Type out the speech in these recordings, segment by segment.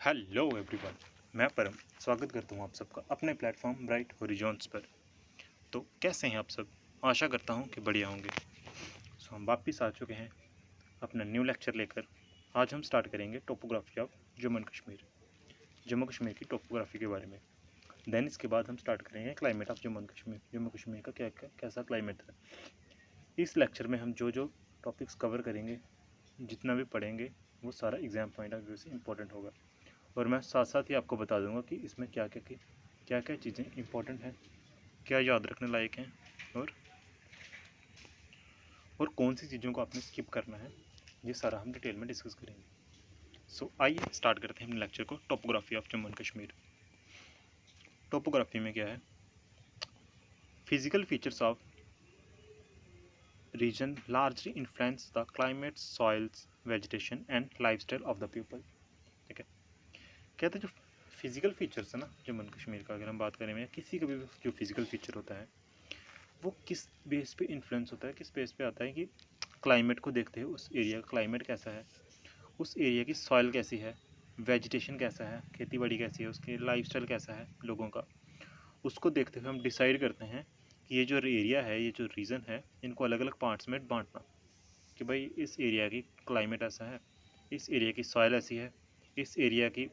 Hello everyone, मैं परम स्वागत करता हूं आप सबका अपने प्लेटफॉर्म ब्राइट हॉरिजॉन्स पर। तो कैसे हैं आप सब? आशा करता हूं कि बढ़िया होंगे। हम वापस आ चुके हैं अपना न्यू लेक्चर लेकर। आज हम स्टार्ट करेंगे topography of Jammu and Kashmir, Jammu Kashmir की टोपोग्राफी के बारे में। देन इसके बाद हम स्टार्ट करेंगे climate of Jammu and Kashmir, Jammu Kashmir का कैसा क्लाइमेट है। इस लेक्चर में हम जो जो टॉपिक्स कवर करेंगे, जितना भी पढ़ेंगे, वो सारा एग्जाम पॉइंट ऑफ व्यू से इंपॉर्टेंट होगा। और मैं साथ साथ ही आपको बता दूंगा कि इसमें क्या क्या चीज़ें इंपॉर्टेंट हैं, क्या याद रखने लायक हैं, और कौन सी चीज़ों को आपने स्किप करना है, ये सारा हम डिटेल में डिस्कस करेंगे। सो आइए स्टार्ट करते हैं अपने लेक्चर को। Topography of Jammu and Kashmir. Topography में क्या है? Physical features of region largely influence the climate, soils, vegetation and lifestyle of the people. ठीक है, कहते हैं जो फिजिकल फीचर्स है ना जम्मू एंड कश्मीर का, अगर हम बात करें, किसी का भी जो फिजिकल फीचर होता है वो किस बेस पे इन्फ्लुएंस होता है, किस बेस पे आता है कि क्लाइमेट को देखते हुए उस एरिया का क्लाइमेट कैसा है, उस एरिया की सॉइल कैसी है, वेजिटेशन कैसा है, खेती बाड़ी कैसी है, उसके लाइफस्टाइल कैसा है लोगों का, उसको देखते हुए हम डिसाइड करते हैं कि ये जो एरिया है, ये जो रीजन है, इनको अलग अलग पार्ट्स में बांटना। कि भाई इस एरिया की क्लाइमेट ऐसा है, इस एरिया की सॉइल ऐसी है, इस एरिया की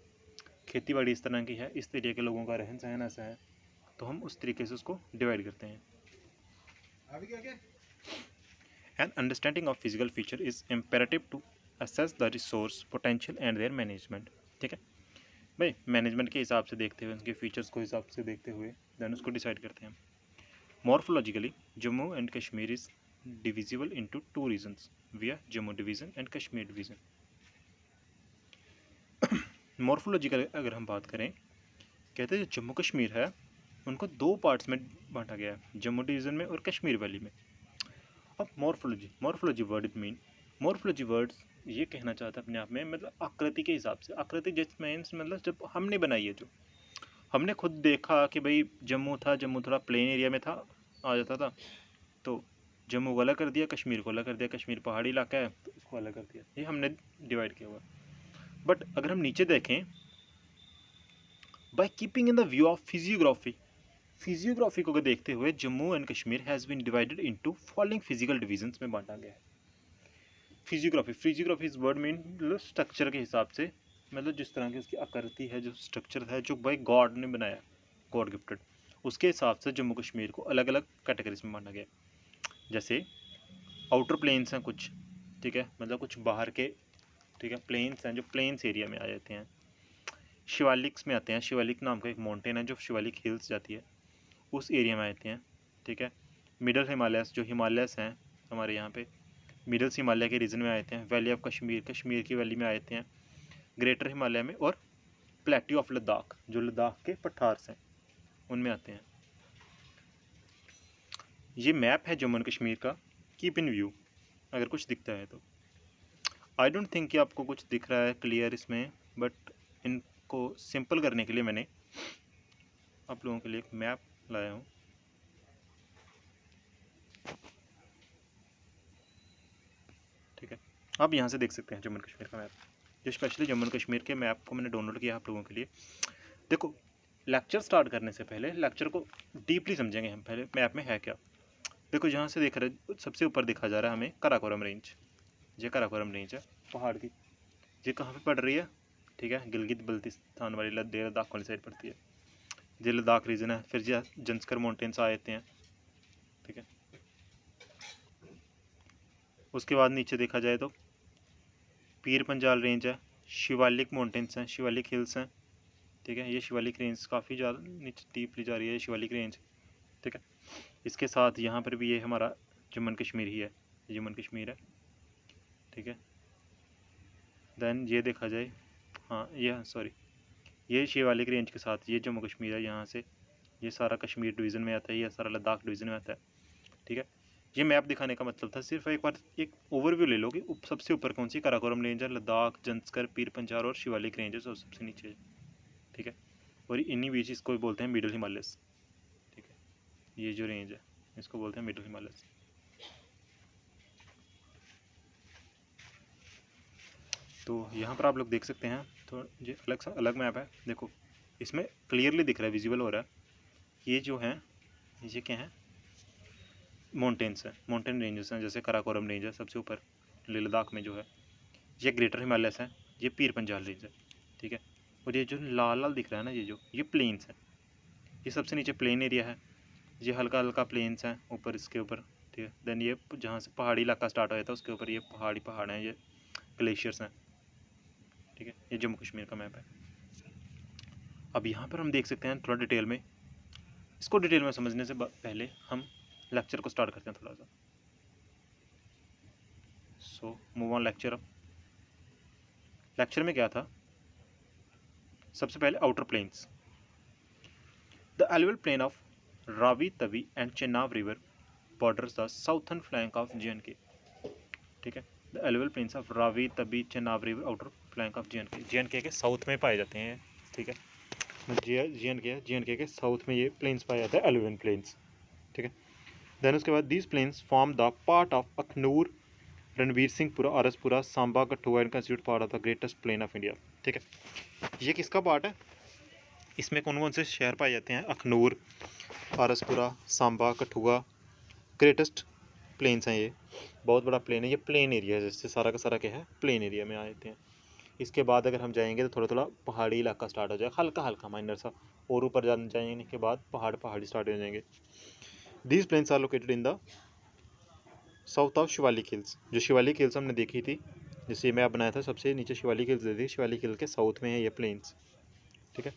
खेती बाड़ी इस तरह की है, इस एरिया के लोगों का रहन सहन ऐसा है। तो हम उस तरीके से उसको डिवाइड करते हैं। An understanding of physical feature is imperative to assess the resource potential and their management। ठीक है भाई, मैनेजमेंट के हिसाब से देखते हुए, उनके फीचर्स को हिसाब से देखते हुए देन उसको डिसाइड करते हैं। Morphologically Jammu and Kashmir is divisible into two regions via Jammu division and Kashmir division. Morphological अगर हम बात करें, कहते हैं जो जम्मू कश्मीर है उनको दो पार्ट्स में बांटा गया है, जम्मू डिवीज़न में और कश्मीर वैली में। अब morphology word it mean, morphology word ये कहना चाहता है अपने आप में, मतलब आकृति के हिसाब से। आकृति जस्ट मीन्स मतलब जब हमने बनाई है, जो हमने खुद देखा कि भाई जम्मू था, जम्मू थोड़ा प्लेन एरिया में था, आ जाता था, तो जम्मू को अलग कर दिया, कश्मीर को अलग कर दिया, कश्मीर पहाड़ी इलाका है तो उसको अलग कर दिया, ये हमने डिवाइड किया हुआ। बट अगर हम नीचे देखें, by keeping in the view of physiography को देखते हुए Jammu and Kashmir has been divided into following physical divisions में बांटा गया है। फिजियोग्राफी इस वर्ड मीन मतलब स्ट्रक्चर के हिसाब से, मतलब जिस तरह की उसकी आकृति है, जो स्ट्रक्चर है, जो भाई गॉड ने बनाया, गॉड गिफ्टेड, उसके हिसाब से जम्मू कश्मीर को अलग अलग कैटेगरीज में बांटा गया। जैसे आउटर प्लेन्स हैं कुछ, ठीक है, मतलब कुछ बाहर के, ठीक है, प्लेन्स हैं जो प्लेन्स एरिया में आ जाते हैं। शिवालिक्स में आते हैं, शिवालिक नाम का एक माउंटेन है जो शिवालिक हिल्स जाती है, उस एरिया में आते हैं। ठीक है, मिडल हिमालयस, जो हिमालयस हैं हमारे यहाँ पे, मिडल हिमालय के रीजन में आते हैं। वैली ऑफ कश्मीर, कश्मीर की वैली में आते हैं, ग्रेटर हिमालय में, और प्लेट्यू ऑफ लद्दाख, जो लद्दाख के पठार्स हैं, उनमें आते हैं। ये मैप है जम्मू एंड कश्मीर का, कीप इन व्यू, अगर कुछ दिखता है तो। आई डोंट थिंक कि आपको कुछ दिख रहा है क्लियर इसमें, बट इनको सिंपल करने के लिए मैंने आप लोगों के लिए एक मैप लाया हूँ। ठीक है, आप यहाँ से देख सकते हैं जम्मू एंड कश्मीर का मैप। जो स्पेशली जम्मू एंड कश्मीर के मैप को मैंने डाउनलोड किया आप लोगों के लिए। देखो, लेक्चर स्टार्ट करने से पहले लेक्चर को डीपली समझेंगे हम। पहले मैप में है क्या। देखो, जहाँ से देख रहे, सबसे ऊपर दिखा जा रहा है हमें काराकोरम रेंज। ये काराकोरम रेंज है पहाड़ की। ये कहाँ पे पड़ रही है? ठीक है, गिलगित बल्तिस्तान वाली लद्दाख वाली साइड पड़ती है। ये लद्दाख रीजन है। फिर ये जंस्कर माउंटेन्स आ जाते हैं। ठीक है, उसके बाद नीचे देखा जाए तो पीर पंजाल रेंज है, शिवालिक माउंटेन्स हैं, शिवालिक हिल्स हैं। ठीक है, ये शिवालिक रेंज काफ़ी ज़्यादा नीचे डीपली जा रही है, शिवालिक रेंज। ठीक है, इसके साथ यहाँ पर भी ये हमारा जम्मू एंड कश्मीर ही है, जम्मू एंड कश्मीर है। ठीक है, देन ये देखा जाए, हाँ ये सॉरी, ये शिवालिक रेंज के साथ ये जम्मू कश्मीर है। यहाँ से ये सारा कश्मीर डिवीज़न में आता है, ये सारा लद्दाख डिवीज़न में आता है। ठीक है, ये मैप दिखाने का मतलब था सिर्फ एक बार एक ओवरव्यू ले लो कि सबसे ऊपर कौन सी काराकोरम रेंज है, लद्दाख, जंस्कर, पीर पंजाल और शिवालिक रेंज है सबसे नीचे है। ठीक है, और इन्हीं बीच इसको बोलते हैं मिडल हिमालयस। ठीक है, ये जो रेंज है इसको बोलते हैं मिडल हिमालयस। तो यहाँ पर आप लोग देख सकते हैं, तो ये अलग मैप है। देखो इसमें क्लियरली दिख रहा है, विजिबल हो रहा है, ये जो है ये क्या है, माउंटेन्स है, माउंटेन रेंजेस हैं। जैसे कराकोरम रेंज है सबसे ऊपर लेह लद्दाख में जो है, ये ग्रेटर हिमालयस है, ये पीर पंजाल रेंज है, ठीक है। और ये जो लाल लाल दिख रहा है ना, ये प्लेन्स है, ये सबसे नीचे प्लेन एरिया है, ये हल्का हल्का प्लेन्स हैं ऊपर, इसके ऊपर, ठीक है। देन ये जहाँ से पहाड़ी इलाका स्टार्ट हो जाता है उसके ऊपर ये पहाड़ हैं, ये ग्लेशियर्स हैं, ठीक है। ये जम्मू कश्मीर का मैप है। अब यहाँ पर हम देख सकते हैं थोड़ा डिटेल में, इसको डिटेल में समझने से पहले हम लेक्चर को स्टार्ट करते हैं थोड़ा सा। So move on lecture. अब लेक्चर में क्या था, सबसे पहले outer plains. The alluvial plain of Ravi Tawi and Chenab river borders the southern flank of JNK, ठीक है। The alluvial plains of Ravi Tawi Chenab river outer flank of JNK के साउथ में पाए जाते हैं, ठीक है। JNK के साउथ में ये प्लेन्स पाए जाते हैं, एलुवियन प्लेन्स, ठीक है। देन उसके बाद these plains form the part of Akhnoor, Ranbir Singhpura, RS Pura, Samba, Kathua and constitute part of the greatest plain of India, ठीक है। ये किसका पार्ट है, इसमें कौन कौन से शहर पाए जाते हैं, अखनूर, आरसपुरा, सांबा, कठुआ, ग्रेटेस्ट प्लेन्स हैं, ये बहुत बड़ा प्लेन है, ये प्लेन एरिया है, जैसे सारा का सारा क्या है, प्लेन एरिया में आ जाते हैं। इसके बाद अगर हम जाएंगे तो थोड़ा थोड़ा पहाड़ी इलाका स्टार्ट हो जाएगा, हल्का हल्का माइनर सा, और ऊपर जाने के बाद पहाड़ी स्टार्ट हो जाएंगे। These plains are located in the south of Shivalik hills. जो शिवालिक हिल्स हमने देखी थी, जैसे मैप बनाया था, सबसे नीचे शिवालिक हिल्स थी, शिवालिक हिल के साउथ में है ये प्लेन्स, ठीक है।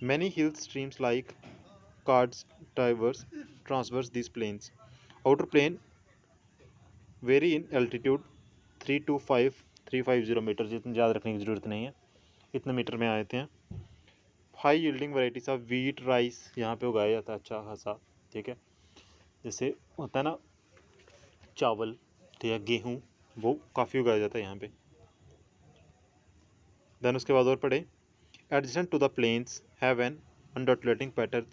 Many hill streams like cards transverse this plains. Outer plain very in altitude 325 metre, जितने ज़्यादा रखने की ज़रूरत नहीं है, इतने मीटर में आ जाते हैं। High yielding varieties of wheat rice यहाँ पे उगाया जाता है अच्छा खासा, ठीक है। जैसे होता है ना चावल, ठीक है, गेहूँ, वो काफ़ी उगाया जाता है यहाँ पे। देन उसके बाद और पढ़े, adjacent to the plains have an undulating pattern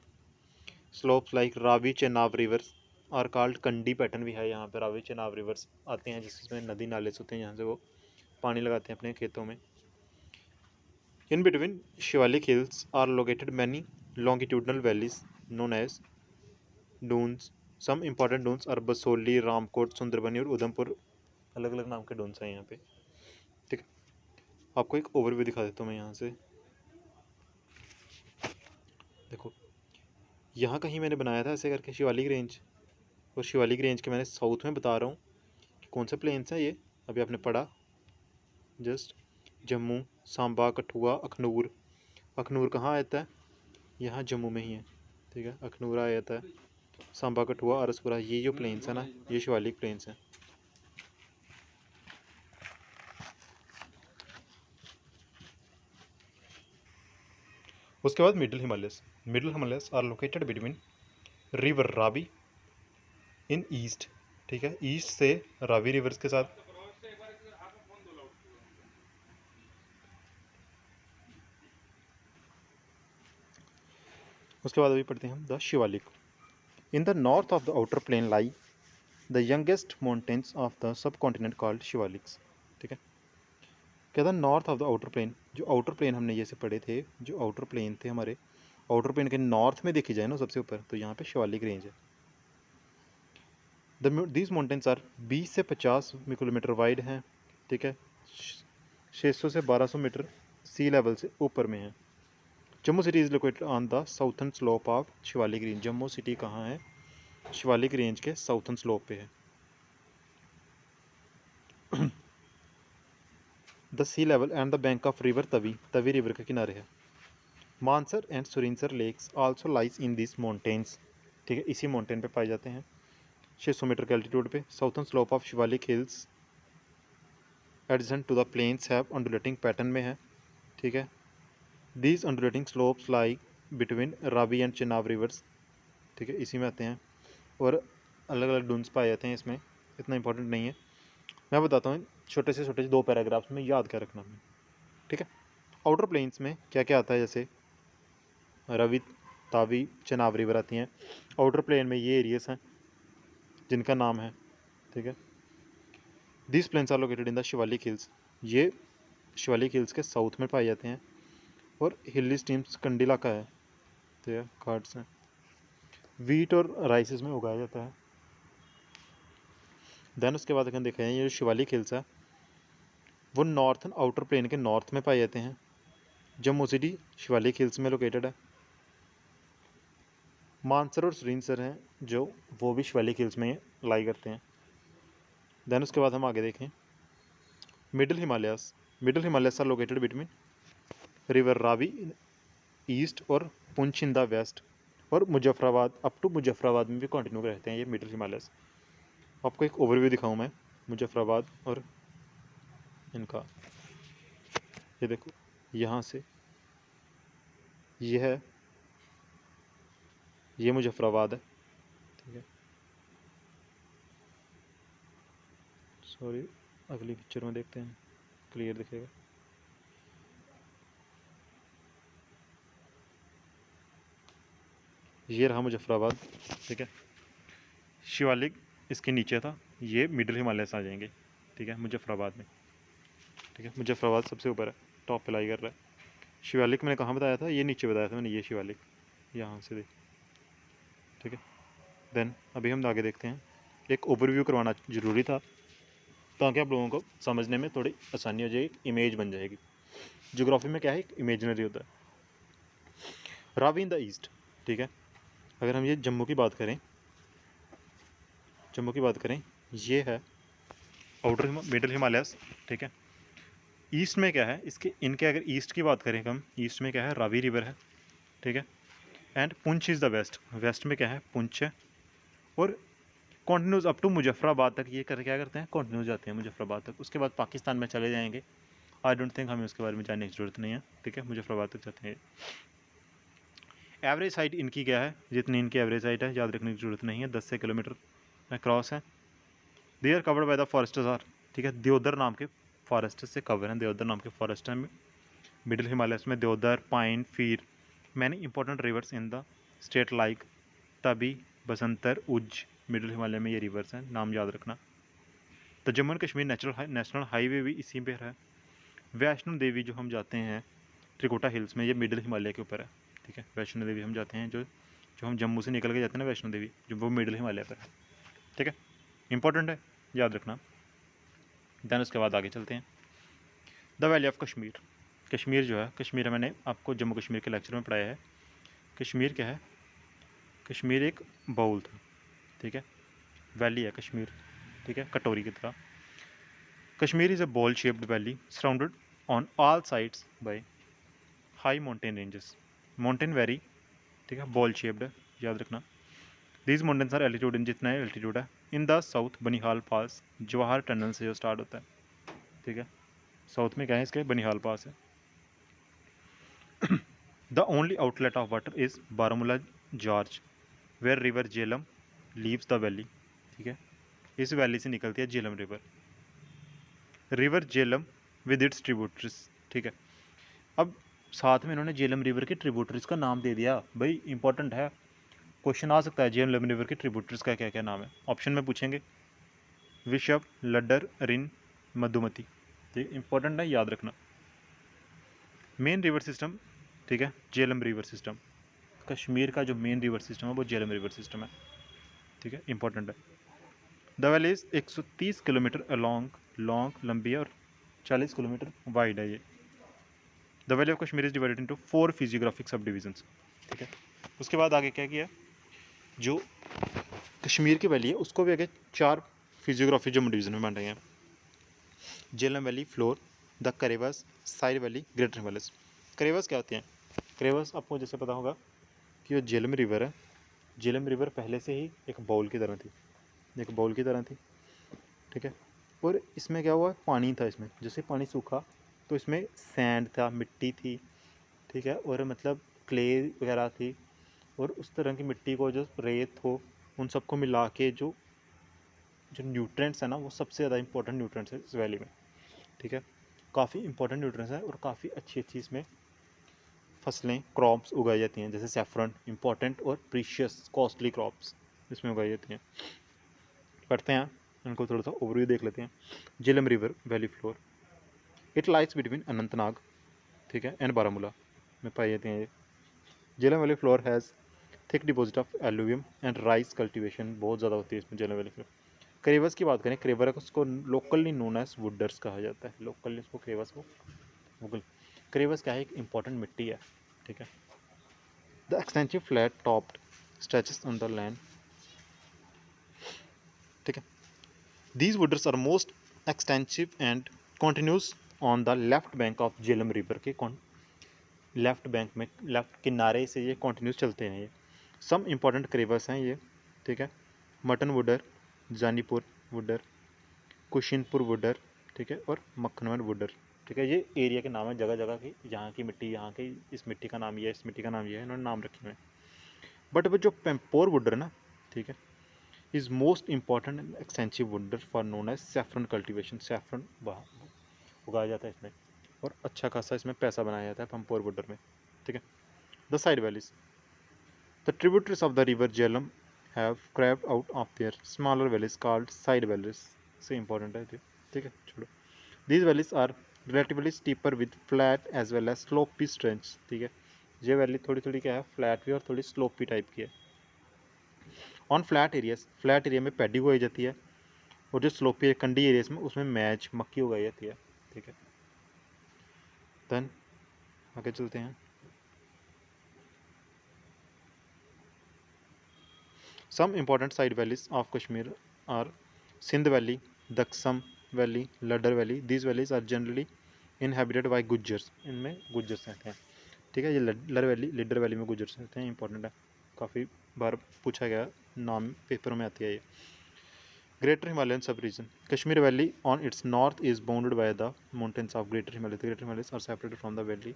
slopes like Ravi Chenab rivers और कॉल्ड कंडी पैटर्न भी है यहाँ पे। रावी चेनाब रिवर्स आते हैं जिसमें नदी नाले से होते हैं, यहाँ से वो पानी लगाते हैं अपने खेतों में। In between Shivalik hills are located many longitudinal valleys known as duns. Some important duns are Basohli, Ramkot, Sundarbani और उधमपुर, अलग अलग नाम के डून्स हैं यहाँ पे, ठीक है। आपको एक ओवरव्यू दिखा देता हूँ मैं यहाँ से। देखो यहाँ कहीं मैंने बनाया था ऐसे करके शिवालिक रेंज, और शिवालिक रेंज के मैंने साउथ में बता रहा हूँ कि कौन से प्लेन्स हैं ये, अभी आपने पढ़ा जस्ट, जम्मू, सांबा, कठुआ, अखनूर। अखनूर कहाँ आता है, यहाँ जम्मू में ही है, ठीक है। अखनूर आ जाता है, सांबा, कठुआ, आरसपुरा, ये जो प्लेन्स हैं ना, ये शिवालिक प्लेन्स हैं। उसके बाद middle Himalayas are located between river Ravi in east, ठीक है, ईस्ट से रावी रिवर्स के साथ। उसके बाद अभी पढ़ते हैं हम the Shivalik. In the north of the outer plain lie the youngest mountains of the subcontinent called Shivaliks, ठीक है। क्या था north of the outer plain, जो आउटर प्लेन हमने ये से पढ़े थे, जो आउटर प्लेन थे हमारे, आउटर प्लेन के नॉर्थ में देखी जाए ना सबसे ऊपर, तो यहाँ पे शिवालिक रेंज है। दीज माउंटेन्स आर 20 से 50 किलोमीटर वाइड हैं, ठीक है, 600 से 1200 मीटर सी लेवल से ऊपर में है। Jammu city is located on the southern slope of Shivalik range. Jammu city कहाँ है, शिवालिक रेंज के साउथर्न स्लोप पे है। The sea level and the bank of river Tawi river के किनारे है। Mansar and Surinsar lakes also lies in this mountains, ठीक है, इसी माउंटेन पे पाए जाते हैं 600 मीटर के एल्टीट्यूड पे। Southern slope of Shivalik hills adjacent to the plains have undulating pattern में है, ठीक है। These undulating slopes like between Ravi and Chenab rivers, ठीक है, इसी में आते हैं, और अलग अलग डून्स पाए जाते हैं इसमें, इतना इंपॉर्टेंट नहीं है, मैं बताता हूँ छोटे से 2 पैराग्राफ्स में याद क्या रखना है, ठीक है। आउटर प्लेन्स में क्या क्या आता है, जैसे रवि तावी चेनाब रिवर आती हैं। आउटर प्लेन में ये एरियाज हैं जिनका नाम है, ठीक है। This plains are located in the Shivalik hills. ये शिवालिक हिल्स के साउथ में पाए जाते हैं और हिली स्टीम्स कंडी इलाका है, तो घाट्स हैं। वीट और राइस इसमें उगाया जाता है। देन उसके बाद अगर देखें, ये जो शिवालिक हिल्स है वो नॉर्थन आउटर प्लेन के नॉर्थ में पाए जाते हैं। जम्मू सिटी शिवालिक हिल्स में लोकेटेड है। मानसर और श्रीनसर हैं जो वो भी शिवालिक हिल्स में लाई करते हैं। देन उसके बाद हम आगे देखें, middle Himalayas are located between river Ravi in east और पुंछ इन द वेस्ट, और मुजफ्फराबाद अप टू मुजफ्फराबाद में भी कंटिन्यू रहते हैं ये मिडिल हिमालयस। आपको एक ओवरव्यू दिखाऊं मैं मुजफ्फराबाद और इनका। ये देखो, यहाँ से ये है, ये मुजफ्फराबाद है, ठीक है। सॉरी, अगली पिक्चर में देखते हैं, क्लियर दिखेगा। ये रहा मुजफ्फराबाद, ठीक है। शिवालिक इसके नीचे था, ये मिडिल हिमालय से आ जाएंगे, ठीक है, मुजफ्फराबाद में, ठीक है। मुजफ्फराबाद सबसे ऊपर है, टॉप पे लाई कर रहा है। शिवालिक मैंने कहाँ बताया था, ये नीचे बताया था मैंने, ये शिवालिक यहाँ से देख, ठीक है। देन अभी हम आगे देखते हैं। एक ओवरव्यू करवाना ज़रूरी था ताकि आप लोगों को समझने में थोड़ी आसानी हो जाएगी, इमेज बन जाएगी। ज्योग्राफी में क्या है, एक इमेजनरी होता है। रावी इन द ईस्ट, ठीक है। अगर हम ये जम्मू की बात करें, ये है आउटर मिडिल हिमालयस, ठीक है। ईस्ट में क्या है इसके, इनके अगर ईस्ट की बात करें हम, ईस्ट में क्या है, रावी रिवर है, ठीक है। And Poonch is the west, west में क्या है, पुंछ है। और कॉन्टिन्यूज अप टू मुजफ्फराबाद तक ये क्या करते हैं, कॉन्टिन्यूज जाते हैं मुजफ्फराबाद तक। उसके बाद पाकिस्तान में चले जाएंगे। आई डोंट थिंक हमें उसके बारे में जानने की ज़रूरत नहीं है, ठीक है। मुजफ्फराबाद तक जाते हैं। एवरेज हाइट इनकी क्या है, जितनी इनकी एवरेज हाइट है याद रखने की ज़रूरत नहीं है, 10 से किलोमीटर क्रॉस है। They are covered by the foresters are, ठीक है। देवदर नाम के फॉरेस्ट से कवर हैं, देवदर नाम के फॉरेस्ट हैं मिडिल हिमालयस में। Deodar, pine, fir, many important rivers in the state like Tawi, Basantar, Ujh, middle Himalaya में ये रिवर्स हैं, नाम याद रखना। तो Jammu and Kashmir national highway भी इसी पे है। वैष्णो देवी जो हम जाते हैं त्रिकुटा हिल्स में, ये मिडिल हिमालय के ऊपर है, ठीक है। वैष्णो देवी हम जाते हैं, जो हम जम्मू से निकल के जाते हैं ना, वैष्णो देवी जो वो मिडिल हिमालय पर है, ठीक है। इंपॉर्टेंट है, याद रखना। देन उसके बाद आगे चलते हैं। The valley of Kashmir, Kashmir जो है, कश्मीर मैंने आपको जम्मू कश्मीर के लेक्चर में पढ़ाया है। कश्मीर क्या है, कश्मीर एक बाउल था, ठीक है। वैली है कश्मीर, ठीक है, कटोरी की तरह। Kashmir is a bowl shaped valley surrounded on all sides by high mountain ranges. Mountain vary, ठीक है, बॉल शेप्ड है, याद रखना। These mountains are altitude, in जितना एल्टीट्यूड है। In the south Banihal pass, Jawahar tunnel से जो स्टार्ट होता है, ठीक है। साउथ में क्या है इसके, बनिहाल पास है। The only outlet of water is Baramulla gorge where river Jhelum leaves the valley, ठीक है। इस वैली से निकलती है Jhelum river, river Jhelum with its tributaries, ठीक है। अब साथ में इन्होंने झेलम रिवर के ट्रिब्यूटरीज का नाम दे दिया, भाई इंपॉर्टेंट है, क्वेश्चन आ सकता है झेलम रिवर के ट्रिब्यूटरीज का क्या क्या नाम है, ऑप्शन में पूछेंगे। विशव, लड्डर, रिन, मधुमती, ठीक, इंपॉर्टेंट है, याद रखना। मेन रिवर सिस्टम, ठीक है, झेलम रिवर सिस्टम। कश्मीर का जो मेन रिवर सिस्टम है वो झेलम रिवर सिस्टम है, ठीक है, इंपॉर्टेंट है। The valley is 130 kilometre long, लंबी है, और 40 किलोमीटर वाइड है ये। The valley of Kashmir is divided into 4 physiographic सब डिविजन्स, ठीक है। उसके बाद आगे क्या किया, जो कश्मीर की वैली है उसको भी आगे 4 फिजियोग्राफी जम्मू डिवीज़न में बांटे हैं। Jhelum valley, floor, the karewas, side valley, greater Himalayas. Karewas क्या होते हैं, करेवस आपको जैसे पता होगा कि जो झेलम रिवर है, झेलम रिवर पहले से ही एक बाउल की तरह थी, एक बाउल की तरह थी, ठीक है। और इसमें क्या हुआ, पानी था इसमें, जैसे पानी सूखा तो इसमें सैंड था, मिट्टी थी, ठीक है, और मतलब क्ले वगैरह थी, और उस तरह की मिट्टी को, जो रेत हो, उन सबको मिला के जो न्यूट्रेंट्स है ना, वो सबसे ज़्यादा इंपॉर्टेंट न्यूट्रेंट्स है इस वैली में, ठीक है। काफ़ी इंपॉर्टेंट न्यूट्रेंट्स है और काफ़ी अच्छी अच्छी इसमें फसलें, क्रॉप्स उगाई जाती हैं, जैसे सेफ्रन, इंपॉर्टेंट और प्रीशियस कॉस्टली क्रॉप्स इसमें उगाई जाती हैं। पढ़ते हैं इनको थोड़ा सा ओवरव्यू देख लेते हैं। Jhelum river valley floor, it lies between Anantnag, ठीक है, एंड बारामूला में पाई जाती हैं ये। Jhelum valley floor has thick deposit of alluvium and rice cultivation बहुत ज़्यादा होती है इसमें झेलम वैली फ्लोर। क्रेवस की बात करें, क्रेवस को लोकली नोन एज वुडर्स कहा जाता है, लोकली इसको क्रेवस को वुगल। क्रेवस क्या है, एक इंपॉर्टेंट मिट्टी है, ठीक है। The extensive flat topped stretches on the land, ठीक है। These woods are most extensive and continuous on the left bank of Jhelum river के लेफ्ट बैंक में, लेफ्ट किनारे से ये कॉन्टिन्यूस चलते हैं ये। सम इम्पॉर्टेंट क्रेवस हैं ये, ठीक है। मटन वुडर, जानीपुर वुडर, कुशिनपुर वुडर, ठीक है, और मक्खनवन वुडर, ठीक है। ये एरिया के नाम है, जगह जगह की, यहाँ की मिट्टी, यहाँ की इस मिट्टी का नाम ये है, इस मिट्टी का नाम ये है, इन्होंने नाम रखे हुए हैं। बट वो जो पेम्पोर वुडर ना, ठीक है, is most important and extensive wudar for known as saffron cultivation. Saffron उगाया जाता है इसमें और अच्छा खासा इसमें पैसा बनाया जाता है पंपोर वुडर में, ठीक है। The side valleys, the tributaries of the river Jhelum have carved out of their smaller valleys called side valleys, से इंपॉर्टेंट है, ठीक है, छोड़ो। These valleys are relatively steeper with flat as well as slopy stretch, ठीक है। ये valley थोड़ी थोड़ी क्या है, फ्लैट भी और थोड़ी स्लोपी टाइप की है। On flat areas, flat area में पैडी उगाई जाती है, और जो स्लोपी कंडी एरियाज में उसमें मैच मक्की उगाई जाती है, ठीक है। देन आगे चलते हैं। Some important side valleys of Kashmir are Sindh valley, Daksum valley, Lidder valley. These valleys are generally inhabited by Gujjars, इनमें गुज्जर्स रहते हैं, ठीक है। ये लडर वैली, लिडर वैली में गुज्जर्स रहते हैं, इंपॉर्टेंट है, काफ़ी बार पूछा गया, नाम पेपर में आती है ये। Greater Himalayan sub region, Kashmir valley on its north is bounded by the mountains of greater Himalaya. Greater Himalaya are separated from the valley,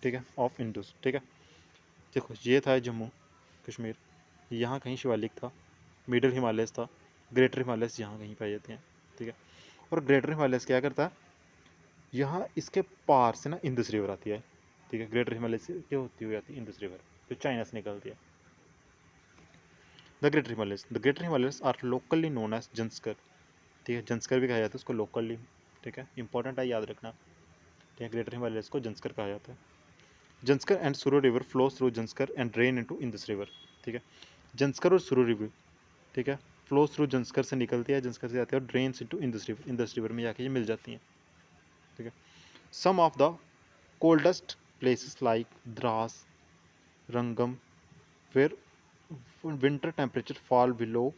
ठीक है, ऑफ इंडस, ठीक है। देखो ये था जम्मू कश्मीर, यहाँ कहीं शिवालिक था, मिडल हिमालयस था, ग्रेटर हिमालयस यहाँ कहीं पाई जाती हैं, ठीक है। और ग्रेटर हिमालयस क्या करता है, यहाँ इसके पार से ना इंदस रिवर आती है, ठीक है। ग्रेटर हिमालय से क्या होती हुई आती है, इंदस रिवर, जो चाइना से निकलती है। The greater Himalayas are locally known as Zanskar, ठीक है, जंस्कर भी कहा जाता है उसको लोकली, ठीक है, इंपॉर्टेंट है, याद रखना, ठीक है। ग्रेटर हिमालयस को जंस्कर कहा जाता है। Zanskar and Suru river flows through Zanskar and drain into Indus river, ठीक है। जंस्कर और सुरू रिवर, ठीक है, फ्लोज थ्रू जंस्कर से निकलती है, जंस्कर से जाती है और ड्रेन्स इनटू इंदस रिवर में जाके ये मिल जाती हैं, ठीक है। Some of the coldest places like Dras, Rangdum, where winter temperature fall below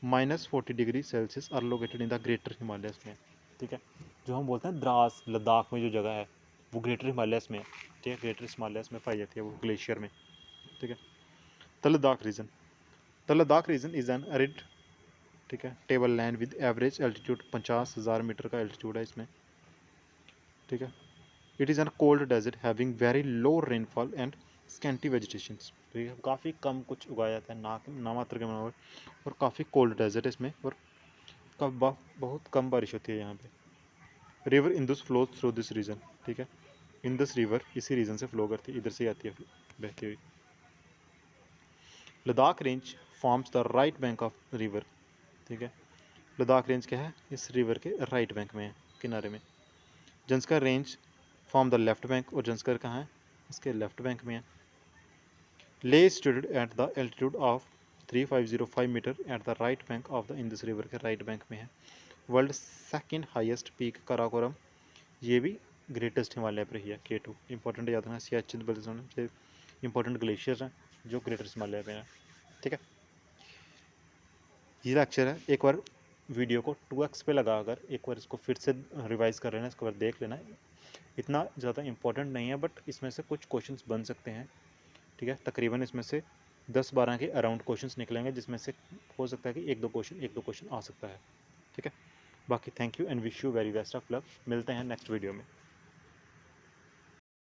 -40°C are located in the greater Himalayas में, ठीक है। जो हम बोलते हैं द्रास, लद्दाख में जो जगह है वो ग्रेटर हिमालयस में है, ठीक है, ग्रेटर हिमालयस में पाई जाती है वो ग्लेशियर में, ठीक है। The Ladakh region is an arid, ठीक है, tableland with average altitude 50,000 metre का एल्टीट्यूड है इसमें, ठीक है। It is an cold desert having very low rainfall and scanty vegetation, ठीक है, काफ़ी कम कुछ उगाया जाता है, ना मात्र के बराबर, और काफ़ी कोल्ड डेजर्ट है इसमें, और बहुत कम बारिश होती है यहाँ पे। River Indus flows through this region, ठीक है, इंदस रिवर इसी रीजन से फ्लो करती है, इधर से आती है बहती हुई। Ladakh range forms the right bank of river, ठीक है। लद्दाख रेंज क्या है, इस रिवर के राइट बैंक में है, किनारे में। Zanskar range form the left bank, और जंस्कर कहाँ है, इसके लेफ्ट बैंक में है। Leh studded at the altitude of 3505 meter at the right bank of the Indus river के राइट बैंक में है। World second highest peak Karakoram, ये भी ग्रेटेस्ट हिमालय पर ही है, K2, इंपॉर्टेंट याद रखना। सियाचिन बल्टिस्तान से इंपॉर्टेंट ग्लेशियर हैं जो ग्रेटेस्ट हिमालय पे हैं, ठीक है। ये लेक्चर है, एक बार वीडियो को 2x पे लगाकर एक बार इसको फिर से रिवाइज कर लेना, इसको बार देख लेना। इतना ज़्यादा इंपॉर्टेंट नहीं है, बट इसमें से कुछ क्वेश्चंस बन सकते हैं, ठीक है। तकरीबन इसमें से 10-12 के अराउंड क्वेश्चंस निकलेंगे, जिसमें से हो सकता है कि एक दो क्वेश्चन आ सकता है, ठीक है। बाकी thank you and wish you very best of luck, मिलते हैं नेक्स्ट वीडियो में।